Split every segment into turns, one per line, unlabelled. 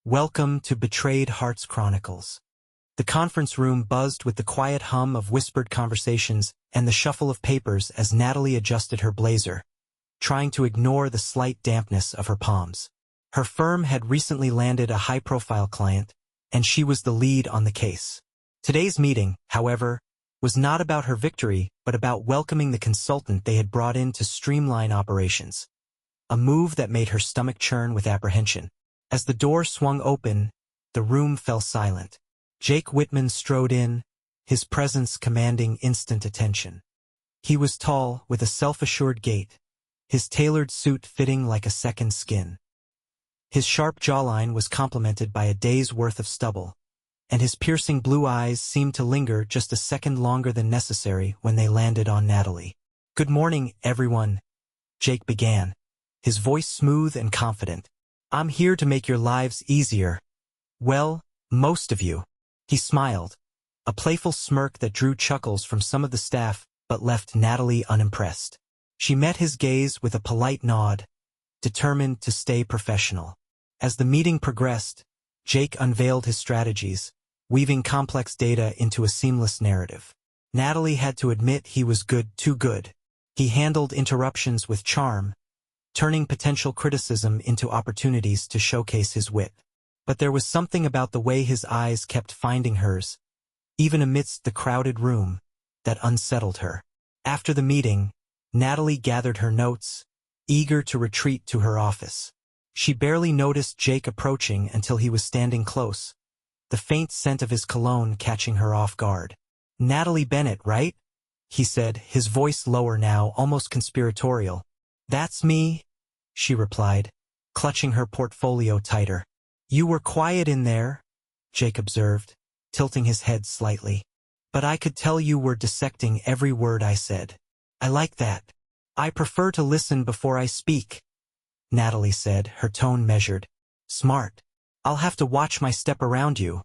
Welcome to Betrayed Hearts Chronicles. The conference room buzzed with the quiet hum of whispered conversations and the shuffle of papers as Natalie adjusted her blazer, trying to ignore the slight dampness of her palms. Her firm had recently landed a high-profile client, and she was the lead on the case. Today's meeting, however, was not about her victory, but about welcoming the consultant they had brought in to streamline operations. A move that made her stomach churn with apprehension. As the door swung open, the room fell silent. Jake Whitman strode in, his presence commanding instant attention. He was tall, with a self-assured gait, his tailored suit fitting like a second skin. His sharp jawline was complemented by a day's worth of stubble, and his piercing blue eyes seemed to linger just a second longer than necessary when they landed on Natalie. "Good morning, everyone," Jake began, his voice smooth and confident. "I'm here to make your lives easier. Well, most of you." He smiled, a playful smirk that drew chuckles from some of the staff but left Natalie unimpressed. She met his gaze with a polite nod, determined to stay professional. As the meeting progressed, Jake unveiled his strategies, weaving complex data into a seamless narrative. Natalie had to admit he was too good. He handled interruptions with charm, turning potential criticism into opportunities to showcase his wit. But there was something about the way his eyes kept finding hers, even amidst the crowded room, that unsettled her. After the meeting, Natalie gathered her notes, eager to retreat to her office. She barely noticed Jake approaching until he was standing close, the faint scent of his cologne catching her off guard. "Natalie Bennett, right?" he said, his voice lower now, almost conspiratorial. "That's me," she replied, clutching her portfolio tighter. "You were quiet in there," Jake observed, tilting his head slightly. "But I could tell you were dissecting every word I said." "I like that. I prefer to listen before I speak," Natalie said, her tone measured. "Smart. I'll have to watch my step around you,"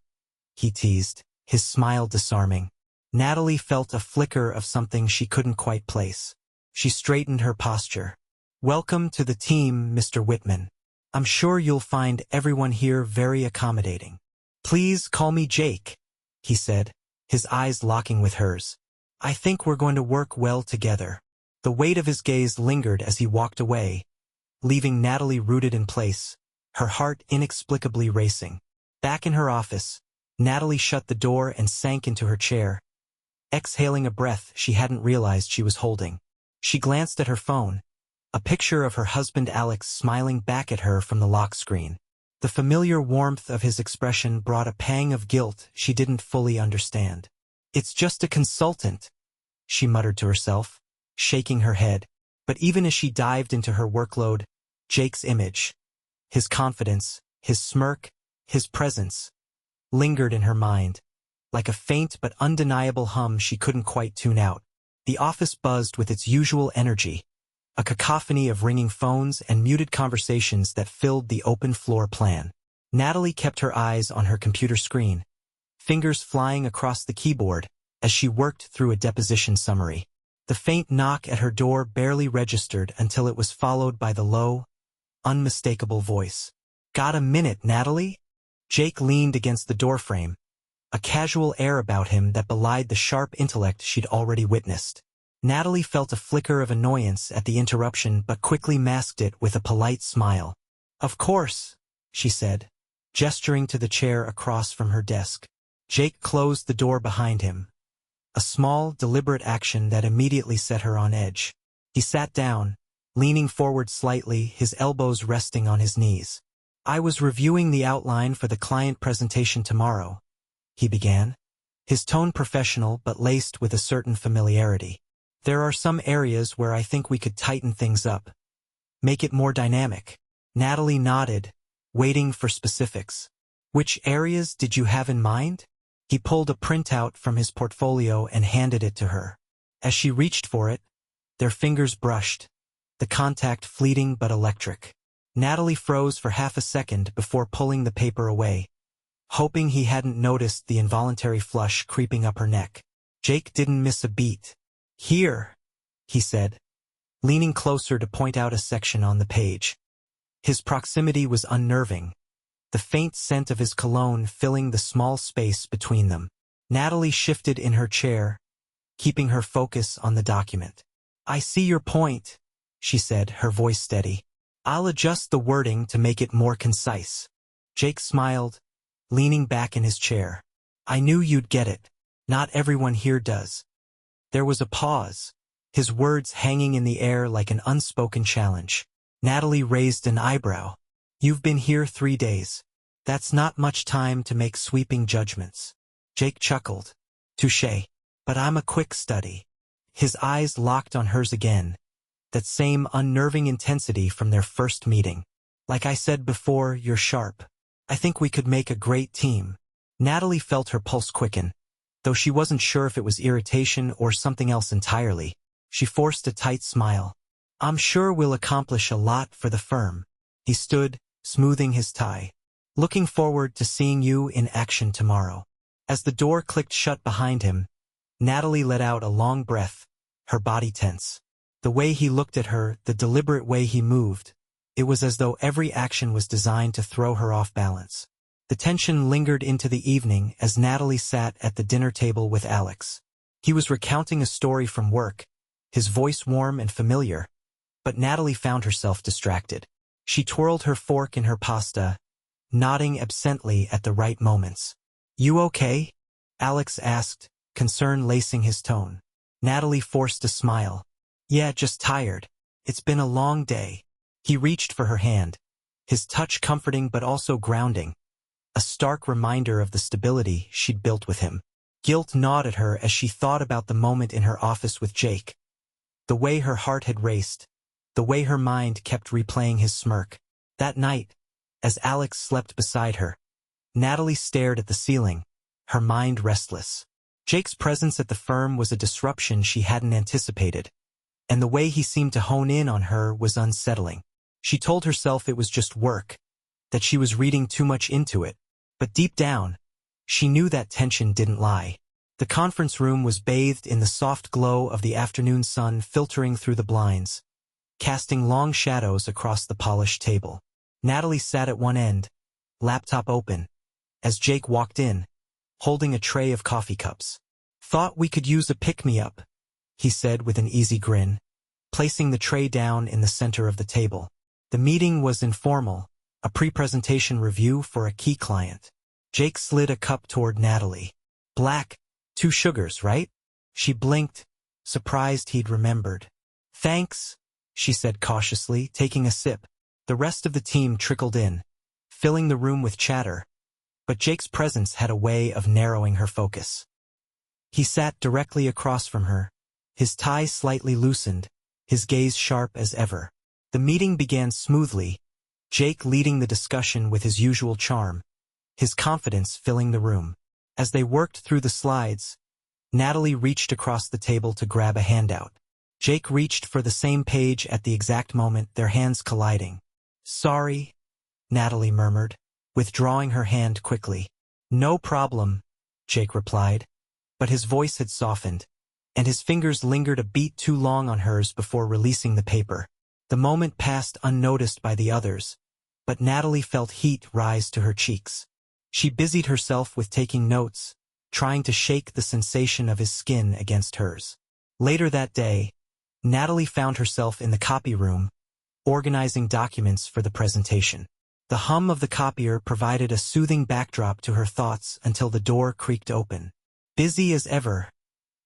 he teased, his smile disarming. Natalie felt a flicker of something she couldn't quite place. She straightened her posture. "Welcome to the team, Mr. Whitman. I'm sure you'll find everyone here very accommodating." "Please call me Jake," he said, his eyes locking with hers. "I think we're going to work well together." The weight of his gaze lingered as he walked away, leaving Natalie rooted in place, her heart inexplicably racing. Back in her office, Natalie shut the door and sank into her chair, exhaling a breath she hadn't realized she was holding. She glanced at her phone, a picture of her husband Alex smiling back at her from the lock screen. The familiar warmth of his expression brought a pang of guilt she didn't fully understand. "It's just a consultant," she muttered to herself, shaking her head. But even as she dived into her workload, Jake's image, his confidence, his smirk, his presence, lingered in her mind, like a faint but undeniable hum she couldn't quite tune out. The office buzzed with its usual energy, a cacophony of ringing phones and muted conversations that filled the open floor plan. Natalie kept her eyes on her computer screen, fingers flying across the keyboard as she worked through a deposition summary. The faint knock at her door barely registered until it was followed by the low, unmistakable voice. "Got a minute, Natalie?" Jake leaned against the doorframe, a casual air about him that belied the sharp intellect she'd already witnessed. Natalie felt a flicker of annoyance at the interruption but quickly masked it with a polite smile. "Of course," she said, gesturing to the chair across from her desk. Jake closed the door behind him, a small, deliberate action that immediately set her on edge. He sat down, leaning forward slightly, his elbows resting on his knees. "I was reviewing the outline for the client presentation tomorrow," he began, his tone professional but laced with a certain familiarity. "There are some areas where I think we could tighten things up, make it more dynamic." Natalie nodded, waiting for specifics. "Which areas did you have in mind?" He pulled a printout from his portfolio and handed it to her. As she reached for it, their fingers brushed, the contact fleeting but electric. Natalie froze for half a second before pulling the paper away, hoping he hadn't noticed the involuntary flush creeping up her neck. Jake didn't miss a beat. "Here," he said, leaning closer to point out a section on the page. His proximity was unnerving, the faint scent of his cologne filling the small space between them. Natalie shifted in her chair, keeping her focus on the document. "I see your point," she said, her voice steady. "I'll adjust the wording to make it more concise." Jake smiled, leaning back in his chair. "I knew you'd get it. Not everyone here does." There was a pause, his words hanging in the air like an unspoken challenge. Natalie raised an eyebrow. "You've been here 3 days. That's not much time to make sweeping judgments." Jake chuckled. "Touché. But I'm a quick study." His eyes locked on hers again, that same unnerving intensity from their first meeting. "Like I said before, you're sharp. I think we could make a great team." Natalie felt her pulse quicken, though she wasn't sure if it was irritation or something else entirely. She forced a tight smile. "I'm sure we'll accomplish a lot for the firm." He stood, smoothing his tie. "Looking forward to seeing you in action tomorrow." As the door clicked shut behind him, Natalie let out a long breath, her body tense. The way he looked at her, the deliberate way he moved, it was as though every action was designed to throw her off balance. The tension lingered into the evening as Natalie sat at the dinner table with Alex. He was recounting a story from work, his voice warm and familiar, but Natalie found herself distracted. She twirled her fork in her pasta, nodding absently at the right moments. "You okay?" Alex asked, concern lacing his tone. Natalie forced a smile. "Yeah, just tired. It's been a long day." He reached for her hand, his touch comforting but also grounding, a stark reminder of the stability she'd built with him. Guilt gnawed at her as she thought about the moment in her office with Jake. The way her heart had raced, the way her mind kept replaying his smirk. That night, as Alex slept beside her, Natalie stared at the ceiling, her mind restless. Jake's presence at the firm was a disruption she hadn't anticipated, and the way he seemed to hone in on her was unsettling. She told herself it was just work, that she was reading too much into it, but deep down, she knew that tension didn't lie. The conference room was bathed in the soft glow of the afternoon sun filtering through the blinds, casting long shadows across the polished table. Natalie sat at one end, laptop open, as Jake walked in, holding a tray of coffee cups. "Thought we could use a pick-me-up," he said with an easy grin, placing the tray down in the center of the table. The meeting was informal, a pre-presentation review for a key client. Jake slid a cup toward Natalie. "Black, 2 sugars, right?" She blinked, surprised he'd remembered. "Thanks," she said cautiously, taking a sip. The rest of the team trickled in, filling the room with chatter, but Jake's presence had a way of narrowing her focus. He sat directly across from her, his tie slightly loosened, his gaze sharp as ever. The meeting began smoothly, Jake leading the discussion with his usual charm, his confidence filling the room. As they worked through the slides, Natalie reached across the table to grab a handout. Jake reached for the same page at the exact moment, their hands colliding. "Sorry," Natalie murmured, withdrawing her hand quickly. "No problem," Jake replied, but his voice had softened, and his fingers lingered a beat too long on hers before releasing the paper. The moment passed unnoticed by the others, but Natalie felt heat rise to her cheeks. She busied herself with taking notes, trying to shake the sensation of his skin against hers. Later that day, Natalie found herself in the copy room, organizing documents for the presentation. The hum of the copier provided a soothing backdrop to her thoughts until the door creaked open. "Busy as ever,"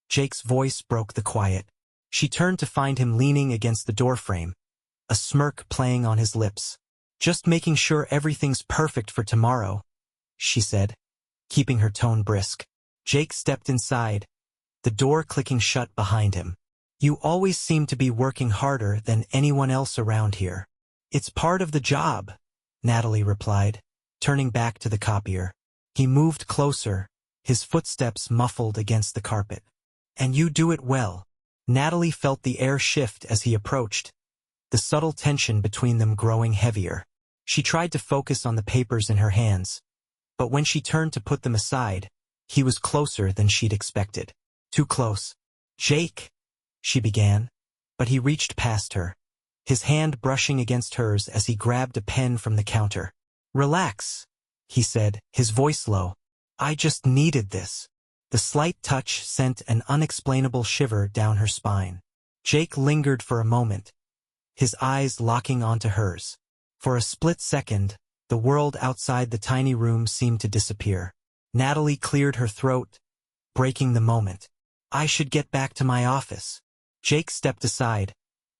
Jake's voice broke the quiet. She turned to find him leaning against the doorframe, a smirk playing on his lips. "Just making sure everything's perfect for tomorrow," she said, keeping her tone brisk. Jake stepped inside, the door clicking shut behind him. "You always seem to be working harder than anyone else around here." "It's part of the job," Natalie replied, turning back to the copier. He moved closer, his footsteps muffled against the carpet. "And you do it well." Natalie felt the air shift as he approached, the subtle tension between them growing heavier. She tried to focus on the papers in her hands, but when she turned to put them aside, he was closer than she'd expected. Too close. "Jake," she began, but he reached past her, his hand brushing against hers as he grabbed a pen from the counter. "Relax," he said, his voice low. I just needed this. The slight touch sent an unexplainable shiver down her spine. Jake lingered for a moment, his eyes locking onto hers. For a split second, the world outside the tiny room seemed to disappear. Natalie cleared her throat, breaking the moment. I should get back to my office. Jake stepped aside,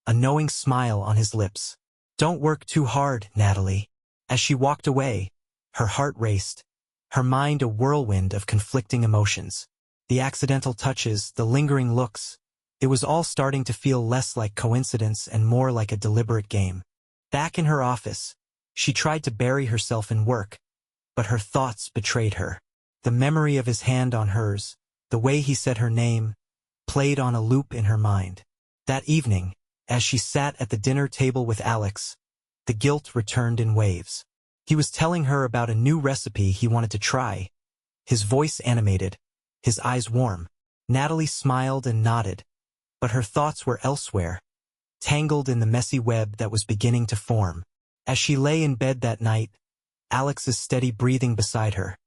a knowing smile on his lips. Don't work too hard, Natalie. As she walked away, her heart raced, her mind a whirlwind of conflicting emotions. The accidental touches, the lingering looks, it was all starting to feel less like coincidence and more like a deliberate game. Back in her office, she tried to bury herself in work, but her thoughts betrayed her. The memory of his hand on hers, the way he said her name, played on a loop in her mind. That evening, as she sat at the dinner table with Alex, the guilt returned in waves. He was telling her about a new recipe he wanted to try, his voice animated, his eyes warm. Natalie smiled and nodded, but her thoughts were elsewhere, tangled in the messy web that was beginning to form. As she lay in bed that night, Alex's steady breathing beside her,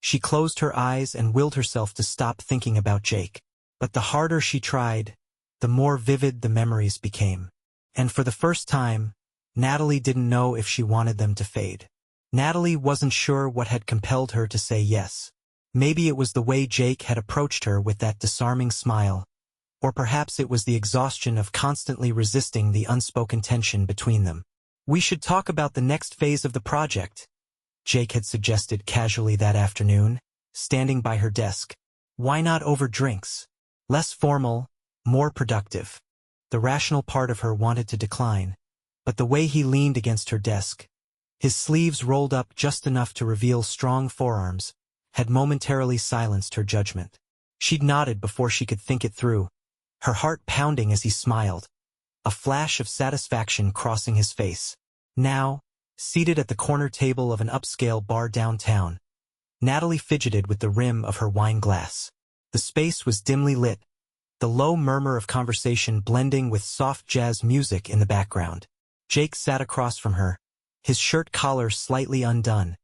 she closed her eyes and willed herself to stop thinking about Jake. But the harder she tried, the more vivid the memories became. And for the first time, Natalie didn't know if she wanted them to fade. Natalie wasn't sure what had compelled her to say yes. Maybe it was the way Jake had approached her with that disarming smile, or perhaps it was the exhaustion of constantly resisting the unspoken tension between them. We should talk about the next phase of the project, Jake had suggested casually that afternoon, standing by her desk. Why not over drinks? Less formal, more productive. The rational part of her wanted to decline, but the way he leaned against her desk, his sleeves rolled up just enough to reveal strong forearms, had momentarily silenced her judgment. She'd nodded before she could think it through, her heart pounding as he smiled, a flash of satisfaction crossing his face. Now, seated at the corner table of an upscale bar downtown, Natalie fidgeted with the rim of her wine glass. The space was dimly lit, the low murmur of conversation blending with soft jazz music in the background. Jake sat across from her, his shirt collar slightly undone,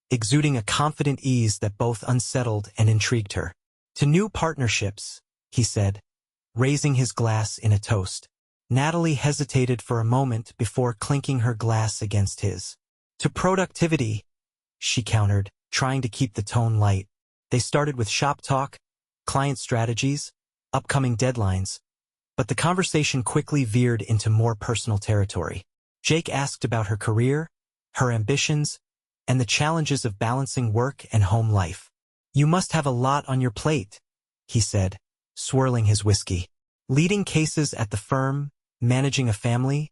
exuding a confident ease that both unsettled and intrigued her. To new partnerships, he said, raising his glass in a toast. Natalie hesitated for a moment before clinking her glass against his. To productivity, she countered, trying to keep the tone light. They started with shop talk, client strategies, upcoming deadlines, but the conversation quickly veered into more personal territory. Jake asked about her career, her ambitions, and the challenges of balancing work and home life. You must have a lot on your plate, he said, swirling his whiskey. Leading cases at the firm, managing a family?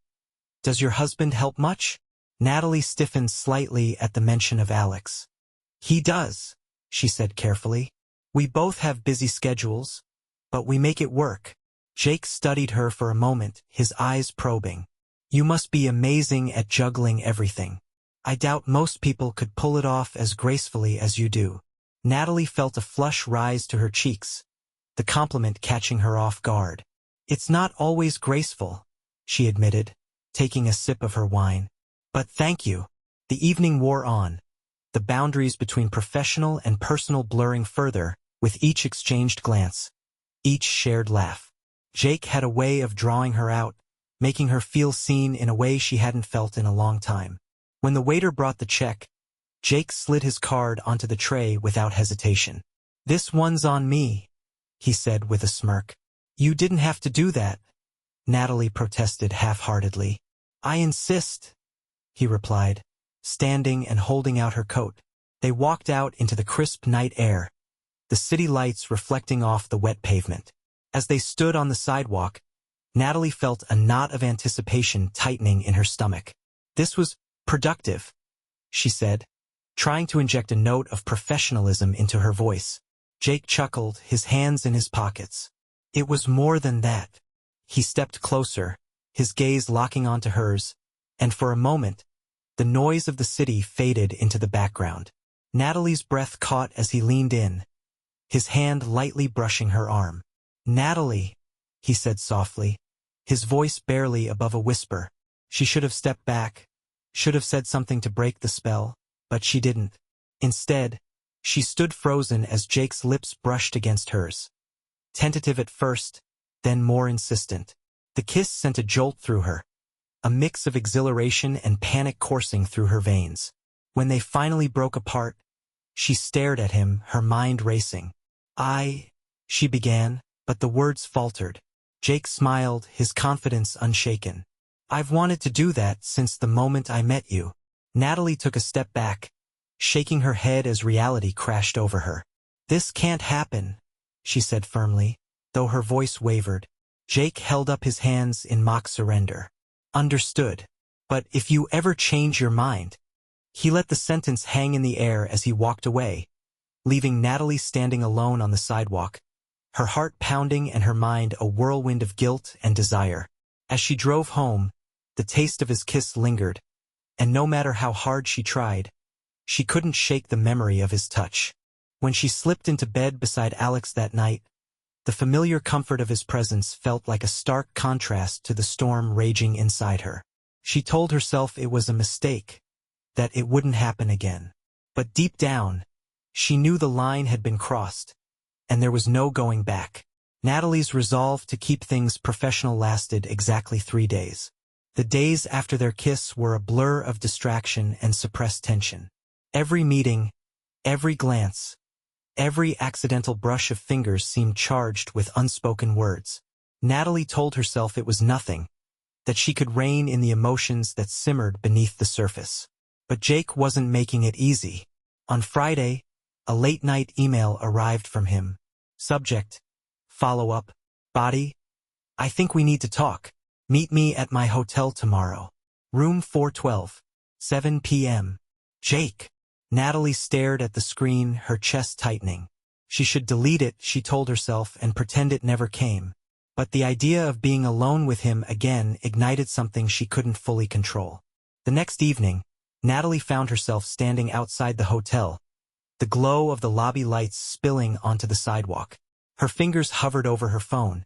Does your husband help much? Natalie stiffened slightly at the mention of Alex. He does, she said carefully. We both have busy schedules, but we make it work. Jake studied her for a moment, his eyes probing. You must be amazing at juggling everything. I doubt most people could pull it off as gracefully as you do. Natalie felt a flush rise to her cheeks, the compliment catching her off guard. It's not always graceful, she admitted, taking a sip of her wine. But thank you. The evening wore on, the boundaries between professional and personal blurring further, with each exchanged glance, each shared laugh. Jake had a way of drawing her out, making her feel seen in a way she hadn't felt in a long time. When the waiter brought the check, Jake slid his card onto the tray without hesitation. This one's on me, he said with a smirk. You didn't have to do that, Natalie protested half-heartedly. I insist, he replied, standing and holding out her coat. They walked out into the crisp night air, the city lights reflecting off the wet pavement. As they stood on the sidewalk, Natalie felt a knot of anticipation tightening in her stomach. This was productive, she said, trying to inject a note of professionalism into her voice. Jake chuckled, his hands in his pockets. It was more than that. He stepped closer, his gaze locking onto hers, and for a moment, the noise of the city faded into the background. Natalie's breath caught as he leaned in, his hand lightly brushing her arm. Natalie, he said softly, his voice barely above a whisper. She should have stepped back, should have said something to break the spell, but she didn't. Instead, she stood frozen as Jake's lips brushed against hers. Tentative at first, then more insistent. The kiss sent a jolt through her, a mix of exhilaration and panic coursing through her veins. When they finally broke apart, she stared at him, her mind racing. She began, but the words faltered. Jake smiled, his confidence unshaken. I've wanted to do that since the moment I met you. Natalie took a step back, shaking her head as reality crashed over her. This can't happen, she said firmly, though her voice wavered. Jake held up his hands in mock surrender. Understood. But if you ever change your mind. He let the sentence hang in the air as he walked away, leaving Natalie standing alone on the sidewalk, her heart pounding and her mind a whirlwind of guilt and desire. As she drove home, the taste of his kiss lingered, and no matter how hard she tried, she couldn't shake the memory of his touch. When she slipped into bed beside Alex that night, the familiar comfort of his presence felt like a stark contrast to the storm raging inside her. She told herself it was a mistake, that it wouldn't happen again. But deep down, she knew the line had been crossed, and there was no going back. Natalie's resolve to keep things professional lasted exactly 3 days. The days after their kiss were a blur of distraction and suppressed tension. Every meeting, every glance, every accidental brush of fingers seemed charged with unspoken words. Natalie told herself it was nothing, that she could rein in the emotions that simmered beneath the surface. But Jake wasn't making it easy. On Friday, a late-night email arrived from him. Subject: follow-up. Body: I think we need to talk. Meet me at my hotel tomorrow. Room 412. 7 p.m. Jake. Natalie stared at the screen, her chest tightening. She should delete it, she told herself, and pretend it never came. But the idea of being alone with him again ignited something she couldn't fully control. The next evening, Natalie found herself standing outside the hotel, the glow of the lobby lights spilling onto the sidewalk. Her fingers hovered over her phone,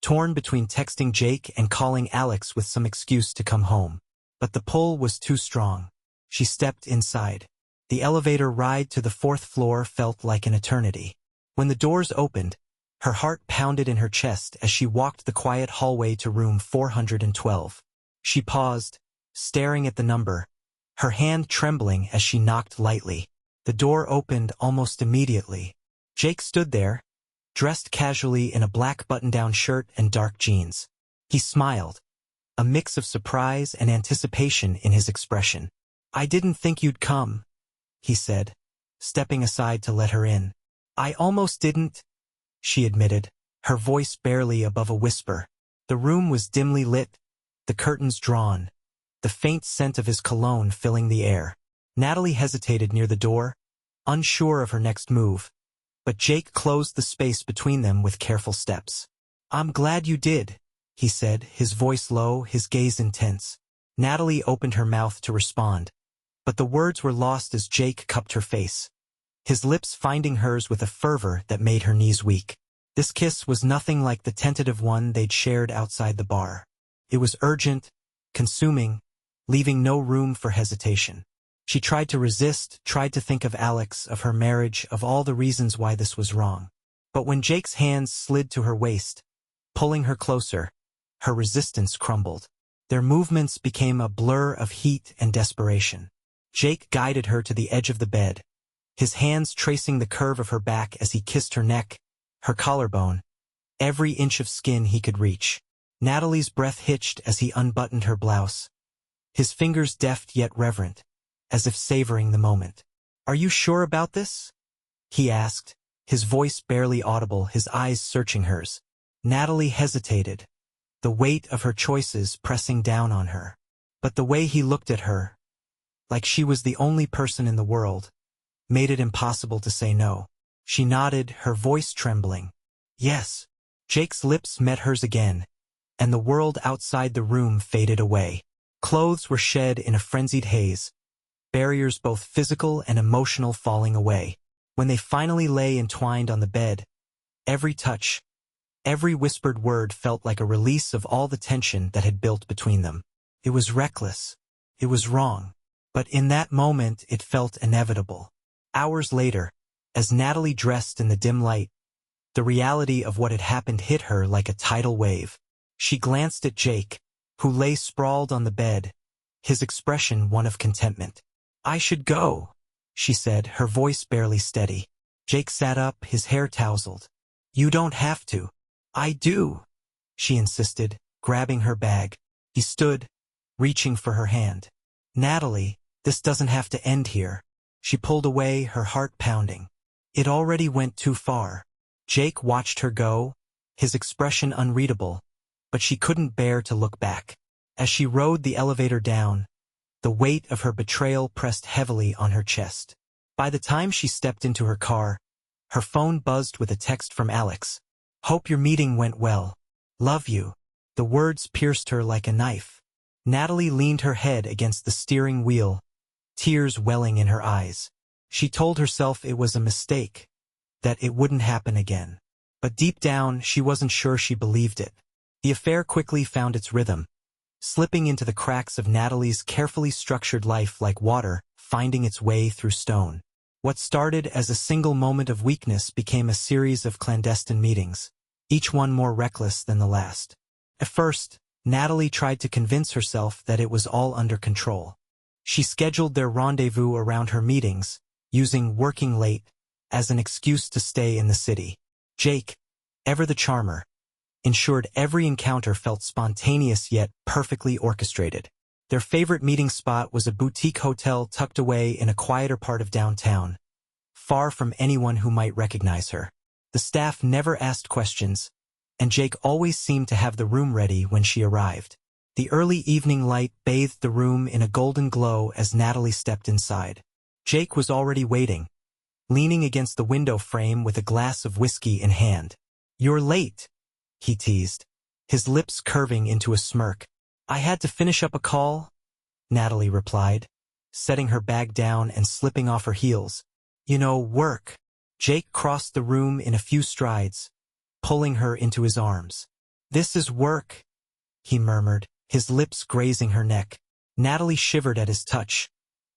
torn between texting Jake and calling Alex with some excuse to come home. But the pull was too strong. She stepped inside. The elevator ride to the 4th floor felt like an eternity. When the doors opened, her heart pounded in her chest as she walked the quiet hallway to room 412. She paused, staring at the number, her hand trembling as she knocked lightly. The door opened almost immediately. Jake stood there, dressed casually in a black button-down shirt and dark jeans. He smiled, a mix of surprise and anticipation in his expression. I didn't think you'd come, he said, stepping aside to let her in. I almost didn't, she admitted, her voice barely above a whisper. The room was dimly lit, the curtains drawn, the faint scent of his cologne filling the air. Natalie hesitated near the door, unsure of her next move, but Jake closed the space between them with careful steps. I'm glad you did, he said, his voice low, his gaze intense. Natalie opened her mouth to respond, but the words were lost as Jake cupped her face, his lips finding hers with a fervor that made her knees weak. This kiss was nothing like the tentative one they'd shared outside the bar. It was urgent, consuming, leaving no room for hesitation. She tried to resist, tried to think of Alex, of her marriage, of all the reasons why this was wrong. But when Jake's hands slid to her waist, pulling her closer, her resistance crumbled. Their movements became a blur of heat and desperation. Jake guided her to the edge of the bed, his hands tracing the curve of her back as he kissed her neck, her collarbone, every inch of skin he could reach. Natalie's breath hitched as he unbuttoned her blouse, his fingers deft yet reverent, as if savoring the moment. Are you sure about this? He asked, his voice barely audible, his eyes searching hers. Natalie hesitated, the weight of her choices pressing down on her. But the way he looked at her, like she was the only person in the world, made it impossible to say no. She nodded, her voice trembling. Yes. Jake's lips met hers again, and the world outside the room faded away. Clothes were shed in a frenzied haze, barriers both physical and emotional falling away. When they finally lay entwined on the bed, every touch, every whispered word felt like a release of all the tension that had built between them. It was reckless. It was wrong. But in that moment it felt inevitable. Hours later, as Natalie dressed in the dim light, the reality of what had happened hit her like a tidal wave. She glanced at Jake, who lay sprawled on the bed, his expression one of contentment. "I should go," she said, her voice barely steady. Jake sat up, his hair tousled. "You don't have to." "I do," she insisted, grabbing her bag. He stood, reaching for her hand. "Natalie, this doesn't have to end here." She pulled away, her heart pounding. It already went too far. Jake watched her go, his expression unreadable, but she couldn't bear to look back. As she rode the elevator down, the weight of her betrayal pressed heavily on her chest. By the time she stepped into her car, her phone buzzed with a text from Alex. "Hope your meeting went well. Love you." The words pierced her like a knife. Natalie leaned her head against the steering wheel, tears welling in her eyes. She told herself it was a mistake, that it wouldn't happen again. But deep down, she wasn't sure she believed it. The affair quickly found its rhythm, slipping into the cracks of Natalie's carefully structured life like water finding its way through stone. What started as a single moment of weakness became a series of clandestine meetings, each one more reckless than the last. At first, Natalie tried to convince herself that it was all under control. She scheduled their rendezvous around her meetings, using working late as an excuse to stay in the city. Jake, ever the charmer, ensured every encounter felt spontaneous yet perfectly orchestrated. Their favorite meeting spot was a boutique hotel tucked away in a quieter part of downtown, far from anyone who might recognize her. The staff never asked questions, and Jake always seemed to have the room ready when she arrived. The early evening light bathed the room in a golden glow as Natalie stepped inside. Jake was already waiting, leaning against the window frame with a glass of whiskey in hand. "You're late," he teased, his lips curving into a smirk. "I had to finish up a call," Natalie replied, setting her bag down and slipping off her heels. "You know, work." Jake crossed the room in a few strides, pulling her into his arms. "This is work," he murmured, his lips grazing her neck. Natalie shivered at his touch,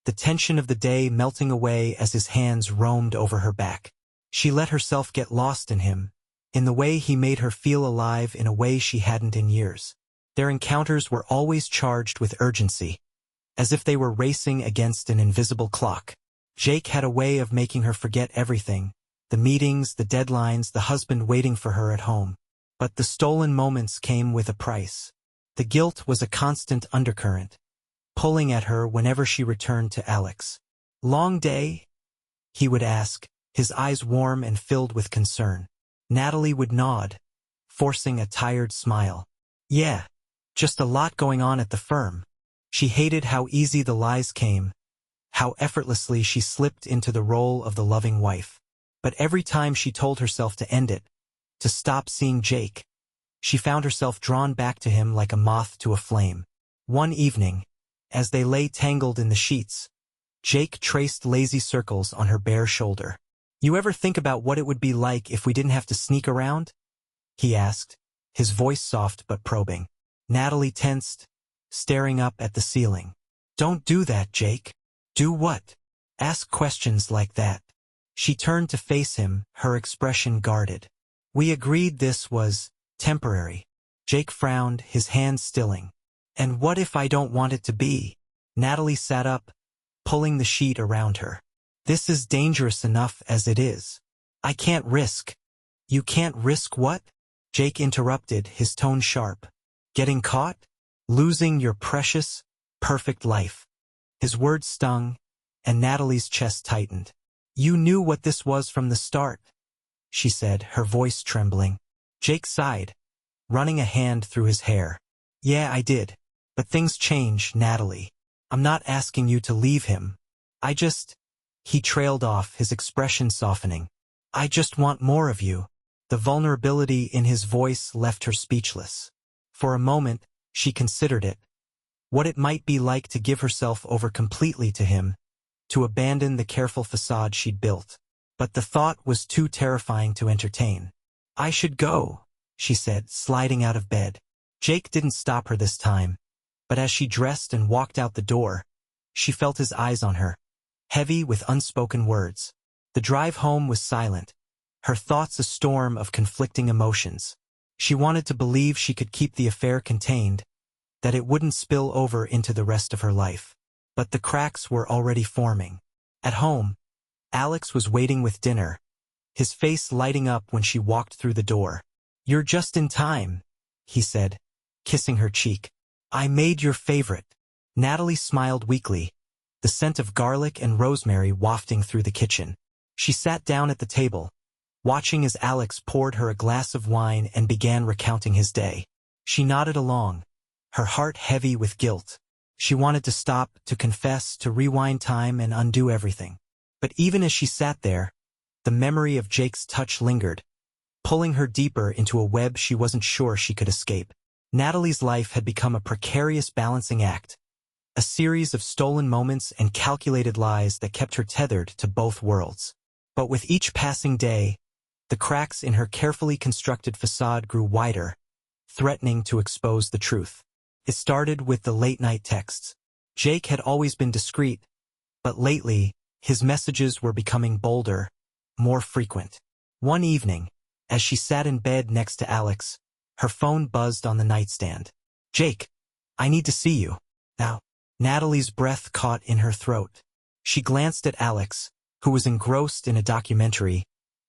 the tension of the day melting away as his hands roamed over her back. She let herself get lost in him, in the way he made her feel alive in a way she hadn't in years. Their encounters were always charged with urgency, as if they were racing against an invisible clock. Jake had a way of making her forget everything, the meetings, the deadlines, the husband waiting for her at home. But the stolen moments came with a price. The guilt was a constant undercurrent, pulling at her whenever she returned to Alex. "Long day?" he would ask, his eyes warm and filled with concern. Natalie would nod, forcing a tired smile. "Yeah, just a lot going on at the firm." She hated how easy the lies came, how effortlessly she slipped into the role of the loving wife. But every time she told herself to end it, to stop seeing Jake, she found herself drawn back to him like a moth to a flame. One evening, as they lay tangled in the sheets, Jake traced lazy circles on her bare shoulder. "You ever think about what it would be like if we didn't have to sneak around?" he asked, his voice soft but probing. Natalie tensed, staring up at the ceiling. "Don't do that, Jake." "Do what?" "Ask questions like that." She turned to face him, her expression guarded. "We agreed this was temporary." Jake frowned, his hands stilling. "And what if I don't want it to be?" Natalie sat up, pulling the sheet around her. "This is dangerous enough as it is. I can't risk." "You can't risk what?" Jake interrupted, his tone sharp. "Getting caught? Losing your precious, perfect life." His words stung, and Natalie's chest tightened. "You knew what this was from the start," she said, her voice trembling. Jake sighed, running a hand through his hair. "Yeah, I did. But things change, Natalie. I'm not asking you to leave him. I just—" He trailed off, his expression softening. "I just want more of you." The vulnerability in his voice left her speechless. For a moment, she considered it. What it might be like to give herself over completely to him, to abandon the careful facade she'd built. But the thought was too terrifying to entertain. "I should go," she said, sliding out of bed. Jake didn't stop her this time, but as she dressed and walked out the door, she felt his eyes on her, heavy with unspoken words. The drive home was silent, her thoughts a storm of conflicting emotions. She wanted to believe she could keep the affair contained, that it wouldn't spill over into the rest of her life. But the cracks were already forming. At home, Alex was waiting with dinner, his face lighting up when she walked through the door. "You're just in time," he said, kissing her cheek. "I made your favorite." Natalie smiled weakly, the scent of garlic and rosemary wafting through the kitchen. She sat down at the table, watching as Alex poured her a glass of wine and began recounting his day. She nodded along, her heart heavy with guilt. She wanted to stop, to confess, to rewind time and undo everything. But even as she sat there, the memory of Jake's touch lingered, pulling her deeper into a web she wasn't sure she could escape. Natalie's life had become a precarious balancing act, a series of stolen moments and calculated lies that kept her tethered to both worlds. But with each passing day, the cracks in her carefully constructed facade grew wider, threatening to expose the truth. It started with the late-night texts. Jake had always been discreet, but lately, his messages were becoming bolder, more frequent. One evening, as she sat in bed next to Alex, her phone buzzed on the nightstand. "Jake, I need to see you." Now, Natalie's breath caught in her throat. She glanced at Alex, who was engrossed in a documentary,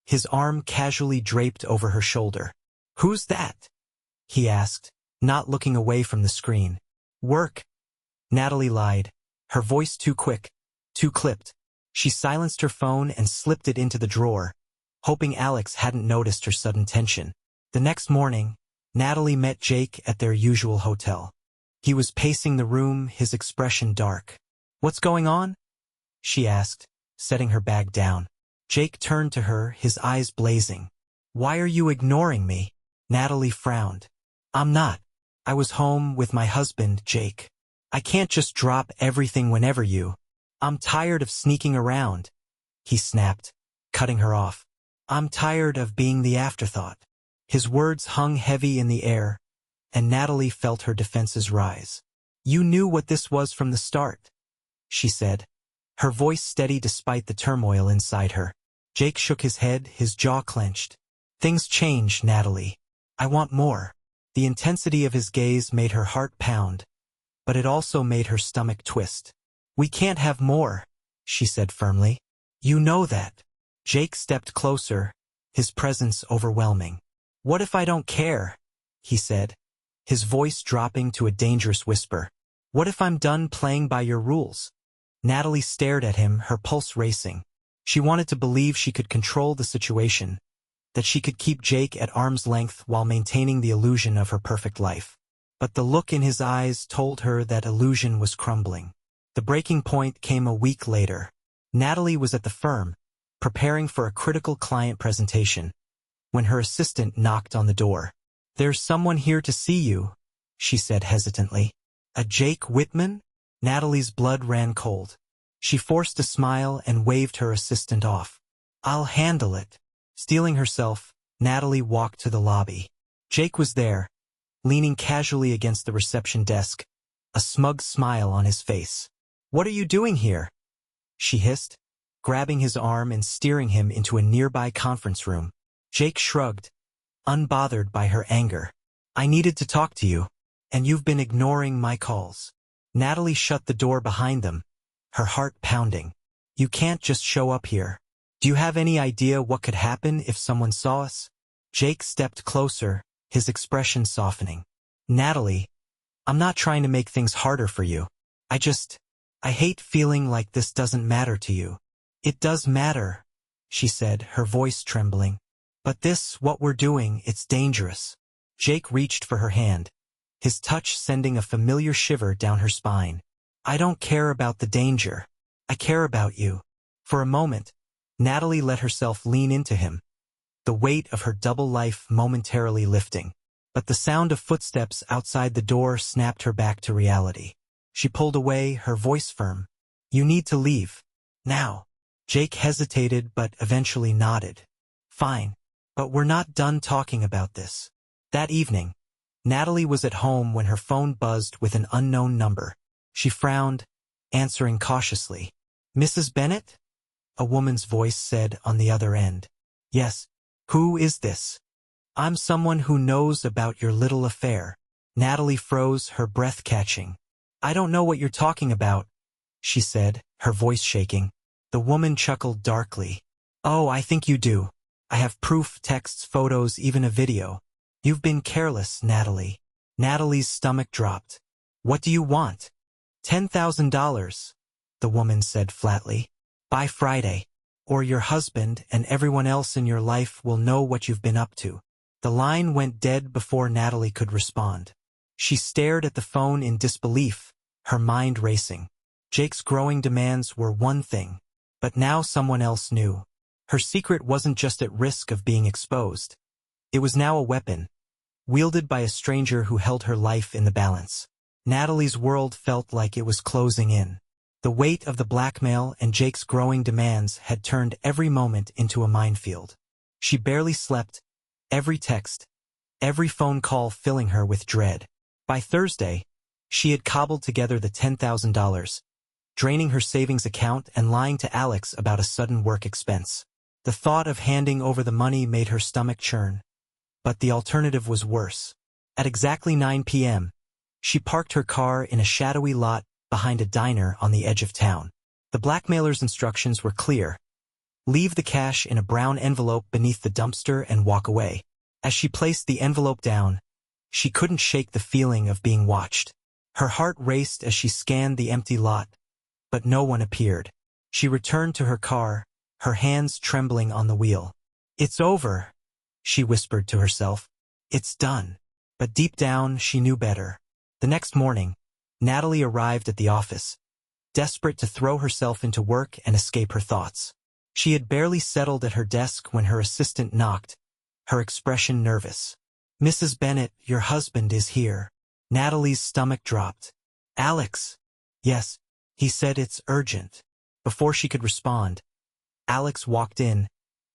his arm casually draped over her shoulder. "Who's that?" he asked, not looking away from the screen. "Work," Natalie lied, her voice too quick, too clipped. She silenced her phone and slipped it into the drawer, hoping Alex hadn't noticed her sudden tension. The next morning, Natalie met Jake at their usual hotel. He was pacing the room, his expression dark. "What's going on?" she asked, setting her bag down. Jake turned to her, his eyes blazing. "Why are you ignoring me?" Natalie frowned. "I'm not. I was home with my husband, Jake. I can't just drop everything whenever you—" "I'm tired of sneaking around," he snapped, cutting her off. "I'm tired of being the afterthought." His words hung heavy in the air, and Natalie felt her defenses rise. "You knew what this was from the start," she said, her voice steady despite the turmoil inside her. Jake shook his head, his jaw clenched. "Things change, Natalie. I want more." The intensity of his gaze made her heart pound, but it also made her stomach twist. "We can't have more," she said firmly. "You know that." Jake stepped closer, his presence overwhelming. "What if I don't care?" he said, his voice dropping to a dangerous whisper. "What if I'm done playing by your rules?" Natalie stared at him, her pulse racing. She wanted to believe she could control the situation, that she could keep Jake at arm's length while maintaining the illusion of her perfect life. But the look in his eyes told her that illusion was crumbling. The breaking point came a week later. Natalie was at the firm, preparing for a critical client presentation, when her assistant knocked on the door. "There's someone here to see you," she said hesitantly. "A Jake Whitman?" Natalie's blood ran cold. She forced a smile and waved her assistant off. "I'll handle it." Steeling herself, Natalie walked to the lobby. Jake was there, leaning casually against the reception desk, a smug smile on his face. "What are you doing here?" she hissed, grabbing his arm and steering him into a nearby conference room. Jake shrugged, unbothered by her anger. "I needed to talk to you, and you've been ignoring my calls." Natalie shut the door behind them, her heart pounding. "You can't just show up here. Do you have any idea what could happen if someone saw us?" Jake stepped closer, his expression softening. "Natalie, I'm not trying to make things harder for you. I hate feeling like this doesn't matter to you." "It does matter," she said, her voice trembling. "But what we're doing, it's dangerous." Jake reached for her hand, his touch sending a familiar shiver down her spine. "I don't care about the danger. I care about you." For a moment, Natalie let herself lean into him, the weight of her double life momentarily lifting. But the sound of footsteps outside the door snapped her back to reality. She pulled away, her voice firm. "You need to leave. Now." Jake hesitated but eventually nodded. "Fine. But we're not done talking about this." That evening, Natalie was at home when her phone buzzed with an unknown number. She frowned, answering cautiously. Mrs. Bennet? A woman's voice said on the other end. Yes. Who is this? I'm someone who knows about your little affair. Natalie froze, her breath catching. I don't know what you're talking about, she said, her voice shaking. The woman chuckled darkly. Oh, I think you do. I have proof, texts, photos, even a video. You've been careless, Natalie. Natalie's stomach dropped. What do you want? $10,000, the woman said flatly. By Friday, or your husband and everyone else in your life will know what you've been up to. The line went dead before Natalie could respond. She stared at the phone in disbelief, her mind racing. Jake's growing demands were one thing, but now someone else knew. Her secret wasn't just at risk of being exposed. It was now a weapon, wielded by a stranger who held her life in the balance. Natalie's world felt like it was closing in. The weight of the blackmail and Jake's growing demands had turned every moment into a minefield. She barely slept, every text, every phone call filling her with dread. By Thursday, she had cobbled together the $10,000, draining her savings account and lying to Alex about a sudden work expense. The thought of handing over the money made her stomach churn. But the alternative was worse. At exactly 9 p.m., she parked her car in a shadowy lot behind a diner on the edge of town. The blackmailer's instructions were clear. Leave the cash in a brown envelope beneath the dumpster and walk away. As she placed the envelope down, she couldn't shake the feeling of being watched. Her heart raced as she scanned the empty lot, but no one appeared. She returned to her car, her hands trembling on the wheel. It's over, she whispered to herself. It's done. But deep down, she knew better. The next morning, Natalie arrived at the office, desperate to throw herself into work and escape her thoughts. She had barely settled at her desk when her assistant knocked, her expression nervous. Mrs. Bennet, your husband is here. Natalie's stomach dropped. Alex. Yes, he said it's urgent. Before she could respond, Alex walked in,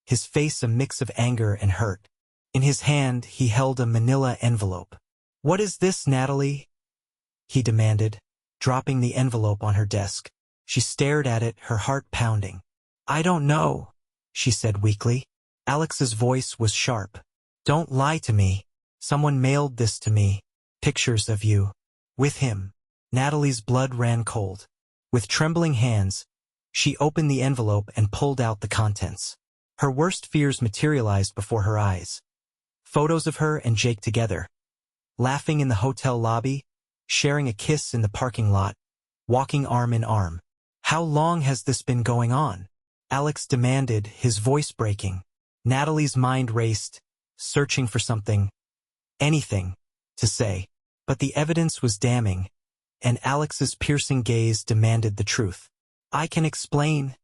his face a mix of anger and hurt. In his hand, he held a manila envelope. What is this, Natalie? He demanded, dropping the envelope on her desk. She stared at it, her heart pounding. I don't know, she said weakly. Alex's voice was sharp. Don't lie to me. Someone mailed this to me. Pictures of you. With him. Natalie's blood ran cold. With trembling hands, she opened the envelope and pulled out the contents. Her worst fears materialized before her eyes. Photos of her and Jake together. Laughing in the hotel lobby, sharing a kiss in the parking lot, walking arm in arm. How long has this been going on? Alex demanded, his voice breaking. Natalie's mind raced, searching for something, anything, to say. But the evidence was damning, and Alex's piercing gaze demanded the truth. I can explain,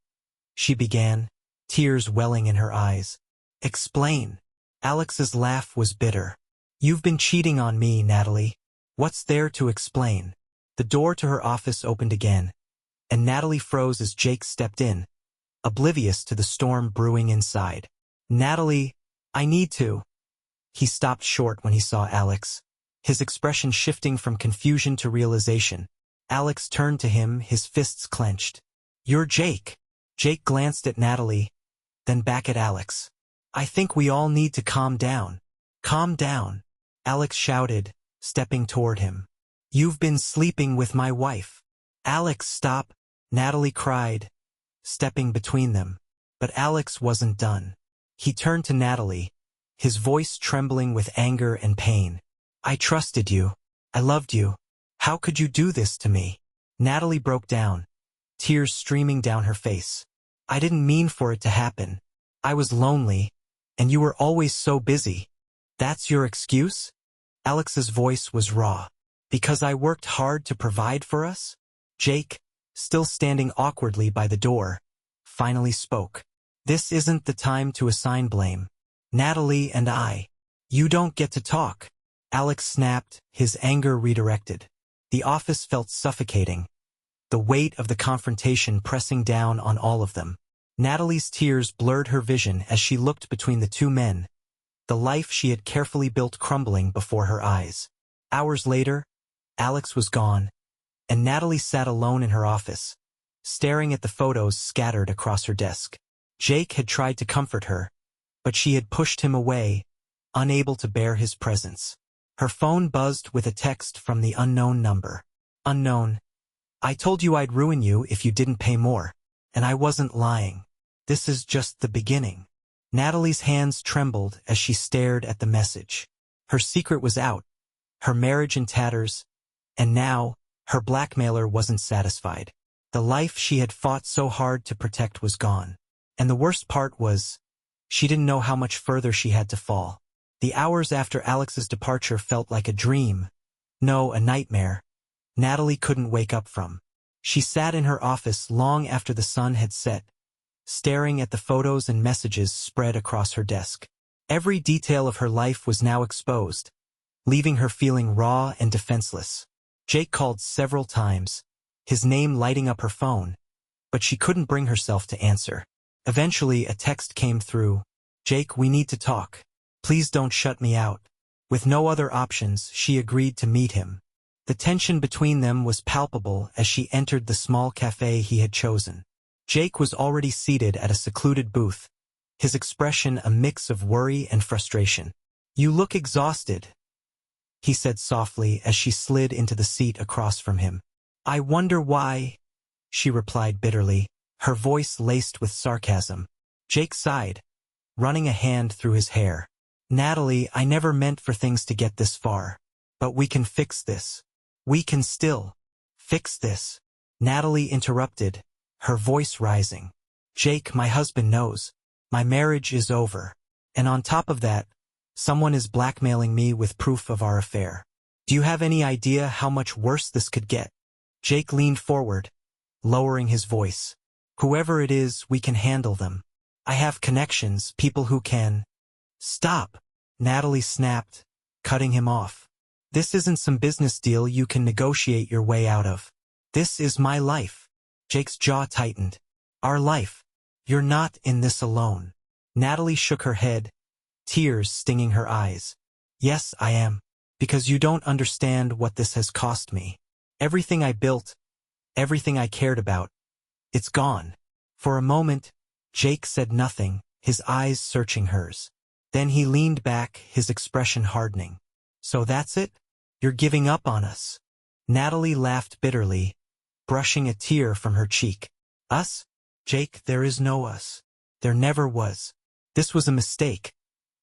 she began, tears welling in her eyes. Explain. Alex's laugh was bitter. You've been cheating on me, Natalie. What's there to explain? The door to her office opened again, and Natalie froze as Jake stepped in, oblivious to the storm brewing inside. Natalie, I need to. He stopped short when he saw Alex, his expression shifting from confusion to realization. Alex turned to him, his fists clenched. You're Jake. Jake glanced at Natalie, then back at Alex. I think we all need to calm down. Calm down, Alex shouted, stepping toward him. You've been sleeping with my wife. Alex, stop, Natalie cried, stepping between them. But Alex wasn't done. He turned to Natalie, his voice trembling with anger and pain. I trusted you. I loved you. How could you do this to me? Natalie broke down, tears streaming down her face. I didn't mean for it to happen. I was lonely, and you were always so busy. That's your excuse? Alex's voice was raw. Because I worked hard to provide for us? Jake, still standing awkwardly by the door, finally spoke. This isn't the time to assign blame. Natalie and I. You don't get to talk. Alex snapped, his anger redirected. The office felt suffocating, the weight of the confrontation pressing down on all of them. Natalie's tears blurred her vision as she looked between the two men, the life she had carefully built crumbling before her eyes. Hours later, Alex was gone, and Natalie sat alone in her office, staring at the photos scattered across her desk. Jake had tried to comfort her, but she had pushed him away, unable to bear his presence. Her phone buzzed with a text from the unknown number. Unknown. I told you I'd ruin you if you didn't pay more. And I wasn't lying. This is just the beginning. Natalie's hands trembled as she stared at the message. Her secret was out, her marriage in tatters, and now, her blackmailer wasn't satisfied. The life she had fought so hard to protect was gone. And the worst part was, she didn't know how much further she had to fall. The hours after Alex's departure felt like a dream. No, a nightmare. Natalie couldn't wake up from. She sat in her office long after the sun had set, staring at the photos and messages spread across her desk. Every detail of her life was now exposed, leaving her feeling raw and defenseless. Jake called several times, his name lighting up her phone, but she couldn't bring herself to answer. Eventually, a text came through. Jake, we need to talk. Please don't shut me out. With no other options, she agreed to meet him. The tension between them was palpable as she entered the small cafe he had chosen. Jake was already seated at a secluded booth, his expression a mix of worry and frustration. You look exhausted, he said softly as she slid into the seat across from him. I wonder why, she replied bitterly, her voice laced with sarcasm. Jake sighed, running a hand through his hair. Natalie, I never meant for things to get this far. But we can fix this. We can still fix this. Natalie interrupted, her voice rising. Jake, my husband knows. My marriage is over. And on top of that, someone is blackmailing me with proof of our affair. Do you have any idea how much worse this could get? Jake leaned forward, lowering his voice. Whoever it is, we can handle them. I have connections, people who can. Stop, Natalie snapped, cutting him off. This isn't some business deal you can negotiate your way out of. This is my life. Jake's jaw tightened. Our life. You're not in this alone. Natalie shook her head, tears stinging her eyes. Yes, I am. Because you don't understand what this has cost me. Everything I built, everything I cared about, it's gone. For a moment, Jake said nothing, his eyes searching hers. Then he leaned back, his expression hardening. So that's it? You're giving up on us. Natalie laughed bitterly, brushing a tear from her cheek. Us? Jake, there is no us. There never was. This was a mistake.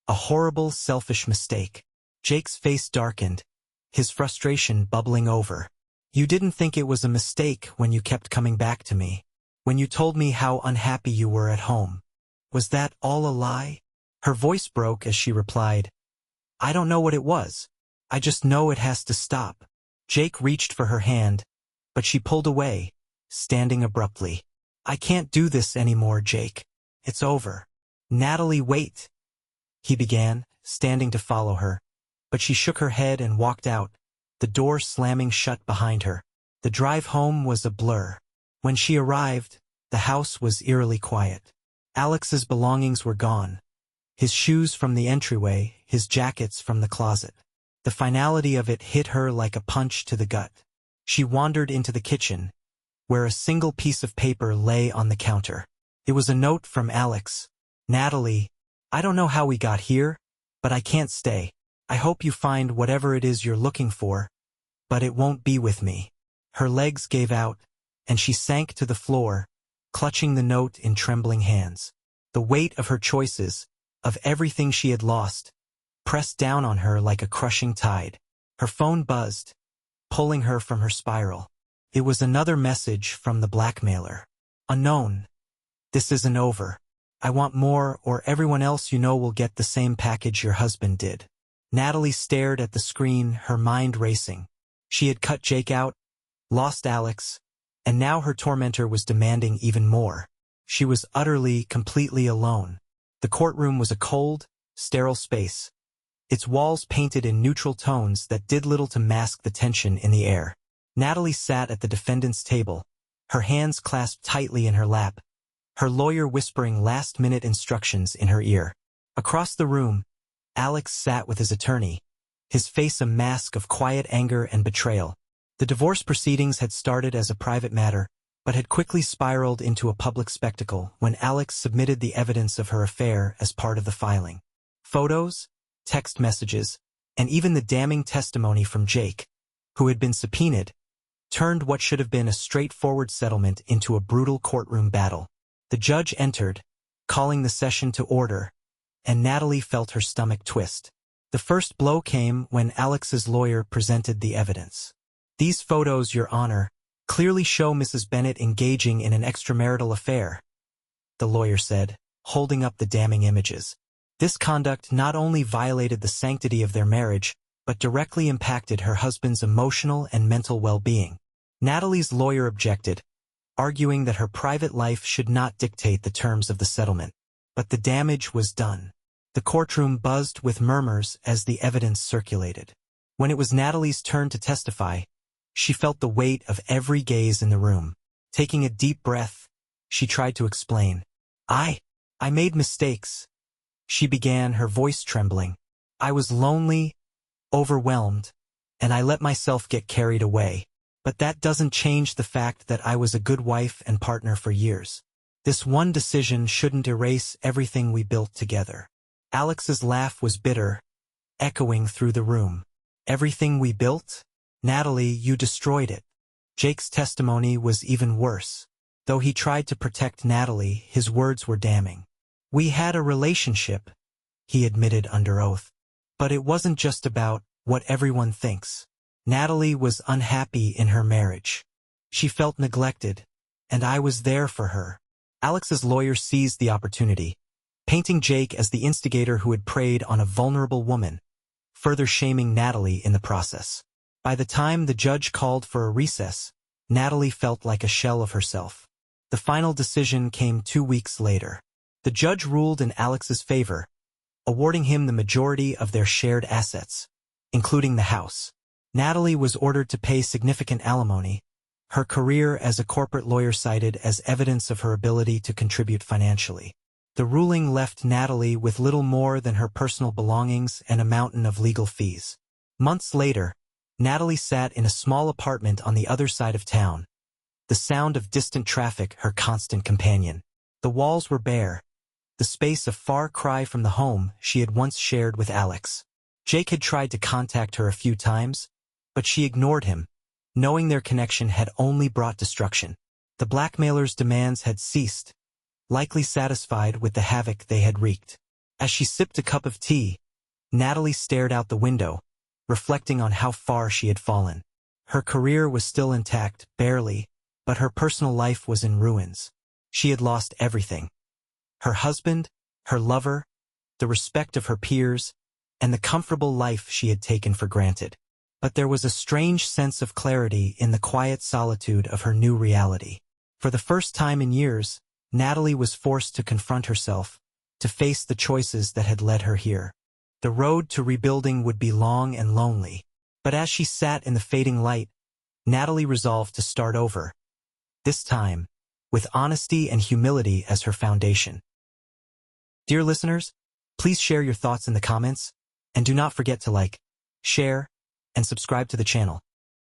A horrible, selfish mistake. Jake's face darkened, his frustration bubbling over. You didn't think it was a mistake when you kept coming back to me. When you told me how unhappy you were at home. Was that all a lie? Her voice broke as she replied. I don't know what it was. I just know it has to stop. Jake reached for her hand, but she pulled away, standing abruptly. I can't do this anymore, Jake. It's over. Natalie, wait. He began, standing to follow her, but she shook her head and walked out, the door slamming shut behind her. The drive home was a blur. When she arrived, the house was eerily quiet. Alex's belongings were gone. His shoes from the entryway, his jackets from the closet. The finality of it hit her like a punch to the gut. She wandered into the kitchen, where a single piece of paper lay on the counter. It was a note from Alex. Natalie, I don't know how we got here, but I can't stay. I hope you find whatever it is you're looking for, but it won't be with me. Her legs gave out, and she sank to the floor, clutching the note in trembling hands. The weight of her choices, of everything she had lost, pressed down on her like a crushing tide. Her phone buzzed, pulling her from her spiral. It was another message from the blackmailer. Unknown. This isn't over. I want more, or everyone else you know will get the same package your husband did. Natalie stared at the screen, her mind racing. She had cut Jake out, lost Alex, and now her tormentor was demanding even more. She was utterly, completely alone. The courtroom was a cold, sterile space, its walls painted in neutral tones that did little to mask the tension in the air. Natalie sat at the defendant's table, her hands clasped tightly in her lap, her lawyer whispering last-minute instructions in her ear. Across the room, Alex sat with his attorney, his face a mask of quiet anger and betrayal. The divorce proceedings had started as a private matter, but had quickly spiraled into a public spectacle when Alex submitted the evidence of her affair as part of the filing. Photos, text messages, and even the damning testimony from Jake, who had been subpoenaed, turned what should have been a straightforward settlement into a brutal courtroom battle. The judge entered, calling the session to order, and Natalie felt her stomach twist. The first blow came when Alex's lawyer presented the evidence. "These photos, Your Honor, clearly show Mrs. Bennett engaging in an extramarital affair," the lawyer said, holding up the damning images. This conduct not only violated the sanctity of their marriage, but directly impacted her husband's emotional and mental well-being. Natalie's lawyer objected, arguing that her private life should not dictate the terms of the settlement. But the damage was done. The courtroom buzzed with murmurs as the evidence circulated. When it was Natalie's turn to testify, she felt the weight of every gaze in the room. Taking a deep breath, she tried to explain. I made mistakes," she began, her voice trembling. "I was lonely, overwhelmed, and I let myself get carried away. But that doesn't change the fact that I was a good wife and partner for years. This one decision shouldn't erase everything we built together." Alex's laugh was bitter, echoing through the room. "Everything we built? Natalie, you destroyed it." Jake's testimony was even worse. Though he tried to protect Natalie, his words were damning. "We had a relationship," he admitted under oath. "But it wasn't just about what everyone thinks. Natalie was unhappy in her marriage. She felt neglected, and I was there for her." Alex's lawyer seized the opportunity, painting Jake as the instigator who had preyed on a vulnerable woman, further shaming Natalie in the process. By the time the judge called for a recess, Natalie felt like a shell of herself. The final decision came 2 weeks later. The judge ruled in Alex's favor, awarding him the majority of their shared assets, including the house. Natalie was ordered to pay significant alimony, her career as a corporate lawyer cited as evidence of her ability to contribute financially. The ruling left Natalie with little more than her personal belongings and a mountain of legal fees. Months later, Natalie sat in a small apartment on the other side of town, the sound of distant traffic her constant companion. The walls were bare, the space a far cry from the home she had once shared with Alex. Jake had tried to contact her a few times, but she ignored him, knowing their connection had only brought destruction. The blackmailer's demands had ceased, likely satisfied with the havoc they had wreaked. As she sipped a cup of tea, Natalie stared out the window, reflecting on how far she had fallen. Her career was still intact, barely, but her personal life was in ruins. She had lost everything. Her husband, her lover, the respect of her peers, and the comfortable life she had taken for granted. But there was a strange sense of clarity in the quiet solitude of her new reality. For the first time in years, Natalie was forced to confront herself, to face the choices that had led her here. The road to rebuilding would be long and lonely, but as she sat in the fading light, Natalie resolved to start over, this time, with honesty and humility as her foundation. Dear listeners, please share your thoughts in the comments, and do not forget to like, share, and subscribe to the channel.